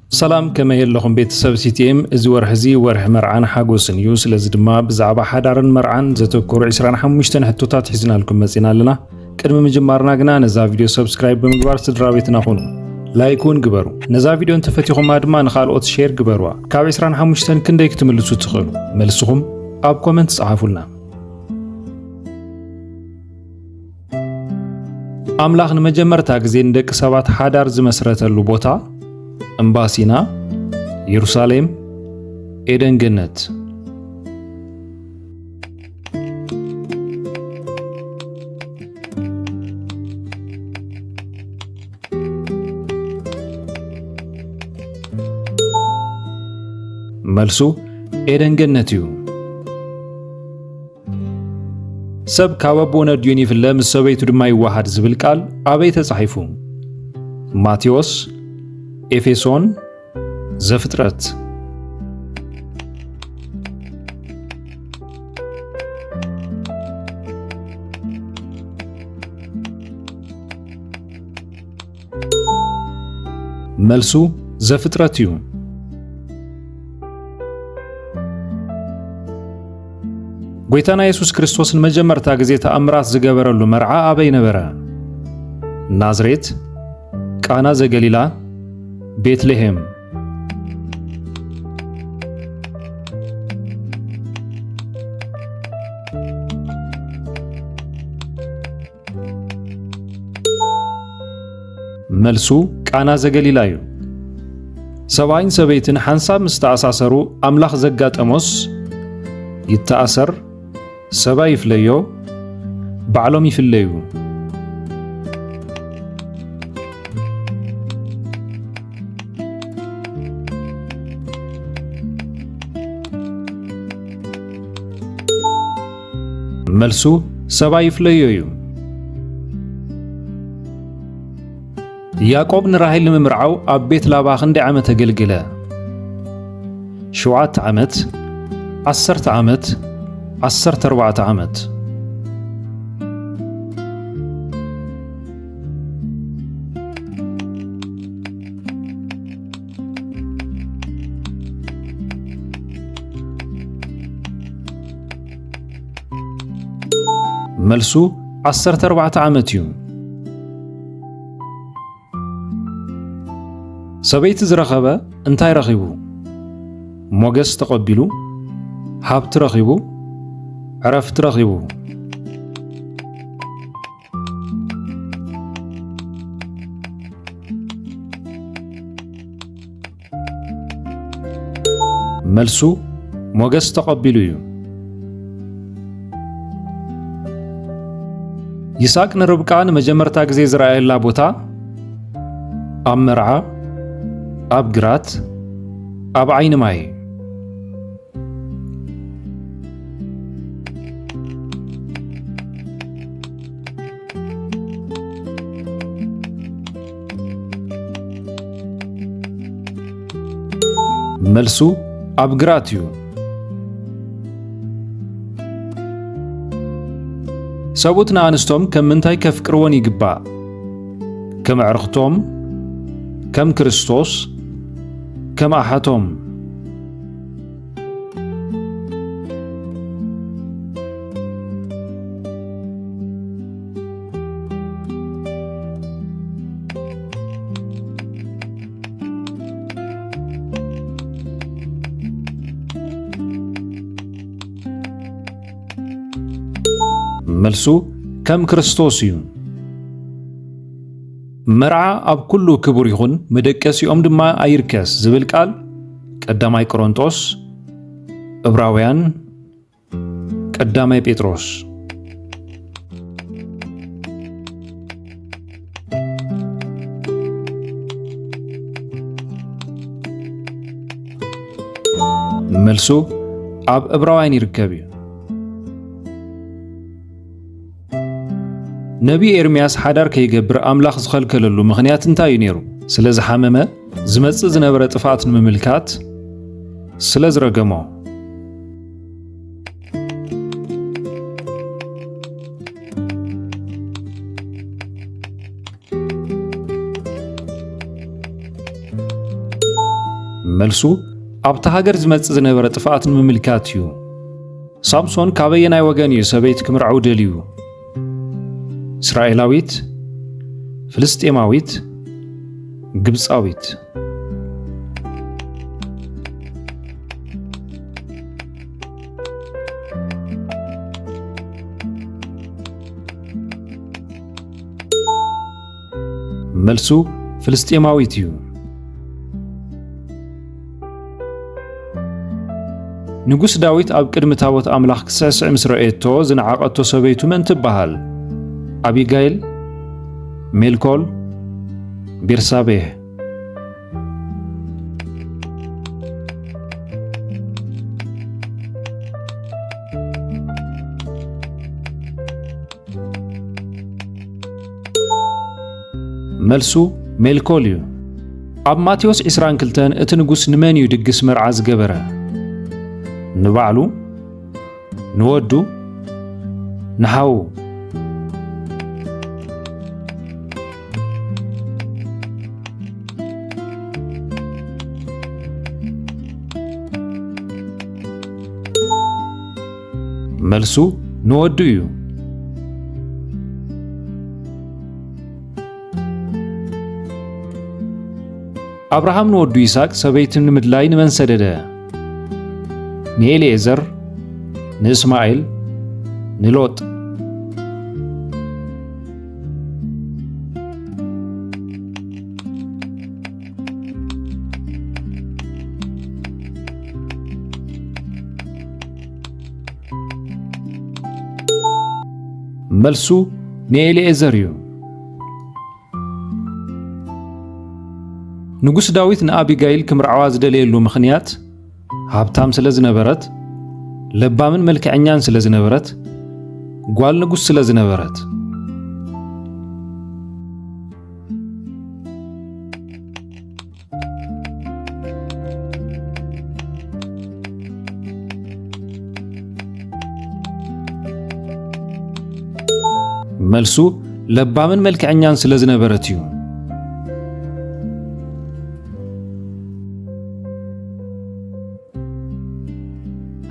سلام كما يلهم بيت سبسيتيم ازور هزي ورح مرعان حاجوس نيوز لزدما بزعبا حدارن مرعان زتكور 25 حتوتات حزنا لكم مزينا لنا قدم مجمرنا غنا نزا فيديو سبسكرايب بمግባር ስድራቤትና ሆኑ ላይኩን ግበሩ ነዛ ቪዲዮን ተፈቲኹም አድማ ንኻልኦት ሼር ግበሩዋ ካብ 25 ክንደይ ክትምልሱ ትኽእሉ መልስኹም ኣብ ኮሜንት ጻፉልና አምላኽ ንመጀመርታ ግዜ እንደቅ ሰባት ሓዳር ዝመስረተሉ ቦታ እምባሲና ኢየሩሳሌም ኤደን ገነት መልሱ ኤደን ገነት እዩ ሰብ ካበቦ ነድዩን ይፍለም ሰበይቱ ድማ ይዋሃድ ዝብል ቃል አበይ ተጻሒፉ ማቴዎስ ኤፌሶን ዘፍጥረት መልሱ ዘፍጥረት እዩ ጎይታና ኢየሱስ ክርስቶስን መጀመርታ ግዜ ተአምራት ዝገበረሉ መርዓ አበይ ነበረ ናዝሬት ቃና ዘገሊላ ቤትልሔም መልሱ ቃና ዘገሊላ እዩ ሰባይን ሰበይትን ሓንሳብ ምስተኣሳሰሩ አምላኽ ዘጋጠሞስ ይተኣሰር ሰባይ ይፍለዮ ባዕሎም ይፍለዩ መልሱ ሰባይ ይፍለዮ እዩ ያዕቆብ ንራሔል ንምምርዓው ኣብ ቤት ላባ ክንደይ ዓመት ኣገልግለ 7 ዓመት 10 ዓመት 14 ዓመት መልሱ 14 ዓመት እዩ ሰበይቲ ዝረኸበ እንታይ ረኺቡ ሞገስ ተቀቢሉ ሃብቲ ረኺቡ ዕረፍቲ ረኺቡ መልሱ ሞገስ ተቀቢሉ እዩ ይስሐቅ ንርብቃ ንመጀመርታ ግዜ ዝረአየላ ቦታ ኣብ መርዓ ኣብ ግራት ኣብ ዓይኒ ማይ መልሱ ኣብ ግራት እዩ ሰቡት ንኣንስቶም ከም ምንታይ ከፍቅርዎን ይግባእ ከም ኣዕርኽቶም ከም ክርስቶስ ከም ኣሓቶም መልሱ ከም ክርስቶስ እዩ መርዓ ኣብ ኩሉ ክቡር ይኹን መደቀሲኦም ድማ ኣይርከስ ዝብል ቃል ቀዳማይ ቆሮንጦስ ዕብራውያን ቀዳማይ ጴጥሮስ መልሱ ኣብ ዕብራውያን ይርከብ እዩ ነቢ ኤርምያስ ሓዳር ከይገብር አምላኽ ዝኸልከለሉ ምኽንያት እንታይ እዩ ነይሩ ስለ ዝሓመመ ዝመጽእ ዝነበረ ጥፋት ንምምልካት ስለ ዝረገሞ መልሱ ኣብታ ሃገር ዝመጽእ ዝነበረ ጥፍኣት ንምምልካት እዩ። ሳምሶን ካበየናይ ወገን እዩ ሰበይት ክምርዓው ደልዩ? እስራኤላዊት፣ ፍልስጤማዊት፣ ግብፃዊት? መልሱ ፍልስጤማዊት እዩ። ንጉስ ዳዊት ኣብ ቅድሚ ታቦት ኣምላኽ ክስዕስዕ ምስ ረአየቶ ዝነዓቐቶ ሰበይቱ መን ትበሃል? አቢጋይል፣ ሜልኮል፣ ቤርሳቤህ? መልሱ ሜልኮል እዩ። ኣብ ማቴዎስ 22 እቲ ንጉስ ንመን እዩ ድግስ መርዓ ዝገበረ? ንባዕሉ፣ ንወዱ፣ ንሓዉ? መልሱ ንወዱ እዩ። አብርሃም ንወዱ ይስሐቅ ሰበይት ንምድላይ ንመን ሰደደ? ንኤልኤዘር፣ ንእስማኤል፣ ንሎጥ? መልሱ ንኤልኤዘር እዩ። ንጉስ ዳዊት ንአቢጋይል ክምርዓዋ ዝደለየሉ ምኽንያት ሃብታም ስለ ዝነበረት፣ ለባምን መልክዐኛን ስለ ዝነበረት፣ ጓል ንጉስ ስለ ዝነበረት? መልሱ ለባምን መልክዐኛን ስለ ዝነበረት እዩ።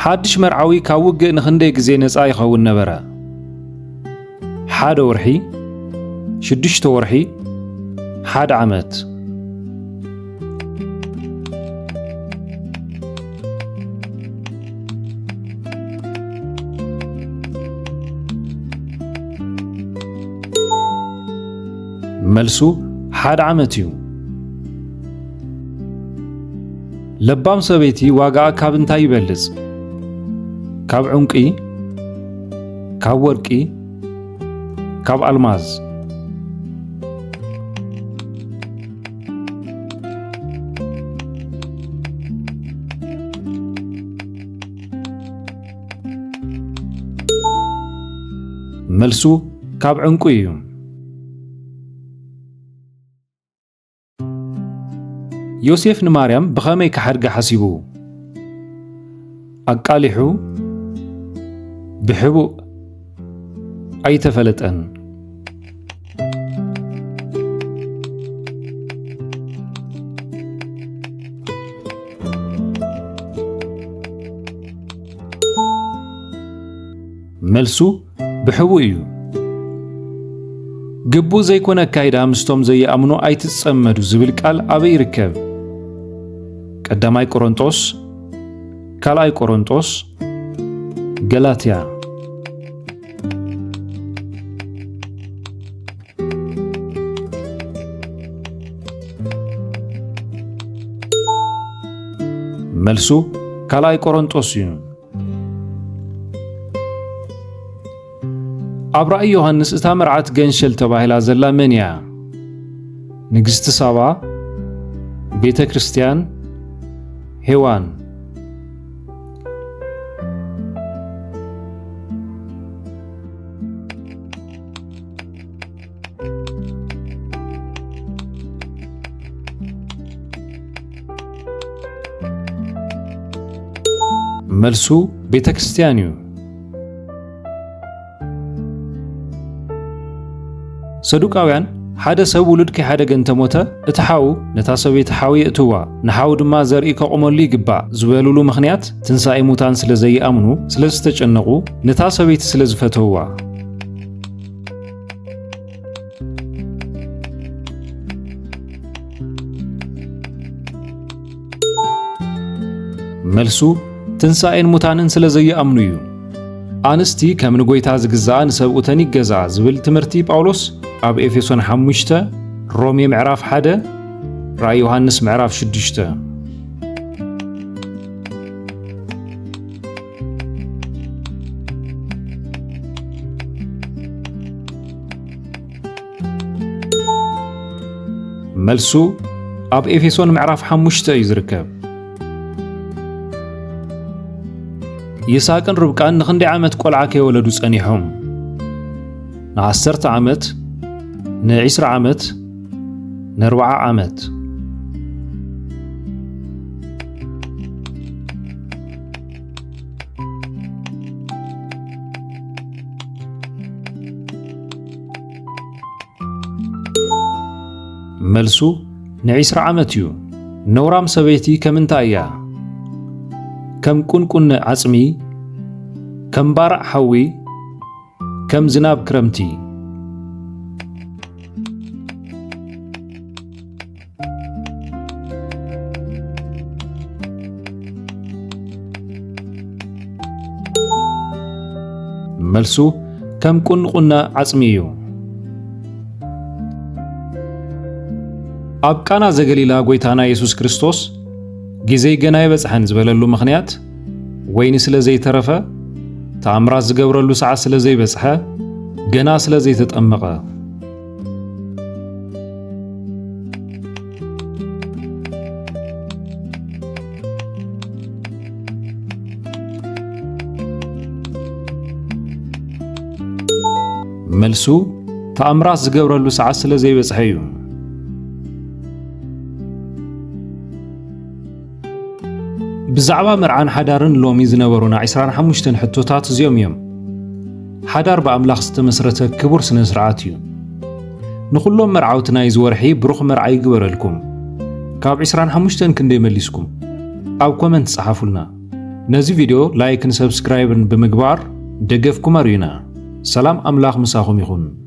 ሓድሽ መርዓዊ ካብ ውግእ ንኽንደይ ግዜ ነፃ ይኸውን ነበረ? 1 ወርሒ፣ 6 ወርሒ፣ 1 ዓመት? መልሱ 1 ዓመት እዩ። ለባም ሰበይቲ ዋጋኣ ካብ እንታይ ይበልጽ? ካብ ዕንቂ፣ ካብ ወርቂ፣ ካብ ኣልማዝ? መልሱ ካብ ዕንቂ እዩ። ዮሴፍ ንማርያም ብኸመይ ክሓድጋ ሓሲቡ? ኣቃሊሑ፣ ብሕቡእ፣ ኣይተፈለጠን? መልሱ ብሕቡእ እዩ። ግቡእ ዘይኮነ ኣካይዳ ምስቶም ዘይኣምኑ ኣይትጸመዱ ዝብል ቃል ኣበይ ይርከብ? ቀዳማይ ቆሮንጦስ፣ ካልኣይ ቆሮንጦስ፣ ገላትያ? መልሱ ካልኣይ ቆሮንጦስ እዩ። ኣብ ራእይ ዮሃንስ እታ መርዓት ገንሸል ተባሂላ ዘላ መን እያ? ንግሥቲ ሳባ፣ ቤተ ክርስቲያን፣ ሄዋን? መልሱ ቤተ ክርስቲያን እዩ። ሰዱቃውያን حدا سب ولد كي حدا جنتموته اتحاو نتاسبيت حاوي اتوا نحاو دما زرئي كقومولي يقبع زبالولو مخنيات تنسائي موتان سلزي امنو سلزتجنقو نتاسبيت سلزفتوا ملسو تنسائين موتانن سلزي امنو أنستي كم نقويتها زجزاء نسبقتني جزاء زبل تمرتي باولوس أب إفسون حمشته رومي معرف حدا رأي يوحنس معرف شدشته ملسو أب إفسون معرف حمشته يزركب يساكن ربكان نخندي عامت قلعة كيولدو صنيحهم ن10 عامت ن20 عامت ن40 عامت ملسو ن20 عامت يو نورام سبيتي كمنتايا كم كن عصمي كم بارع حوي كم زناب كرمتي ملسو كم كن عصميو أبقانا زغليلا غويتانا يسوس كريستوس ጊዜ ገና ይበጽሐን ዝበለሉ ምኽንያት ወይኒ ስለዘይ ተረፈ ተአምራት ዝገብረሉ ሰዓት ስለዘይ በጽሐ ገና ስለዘይ ተጠመቀ መልሱ ተአምራት ዝገብረሉ ሰዓት ስለዘይ በጽሐ እዩ بزعبا مرعان حدارن لومي زنبرونا 25 حتوتات زيوم يوم حدار بأملاخ ستمسرته كبور سنسرعاتيو نخلوم مرعاوتنا يزورحي بروخ مرعاي قبرلكم كاب 25 كندي مليسكم أو كومنت صحافلنا نزي فيديو لايك نسبسكرايبن بمقبار دقفكم أرينا سلام أملاخ مساخم يخون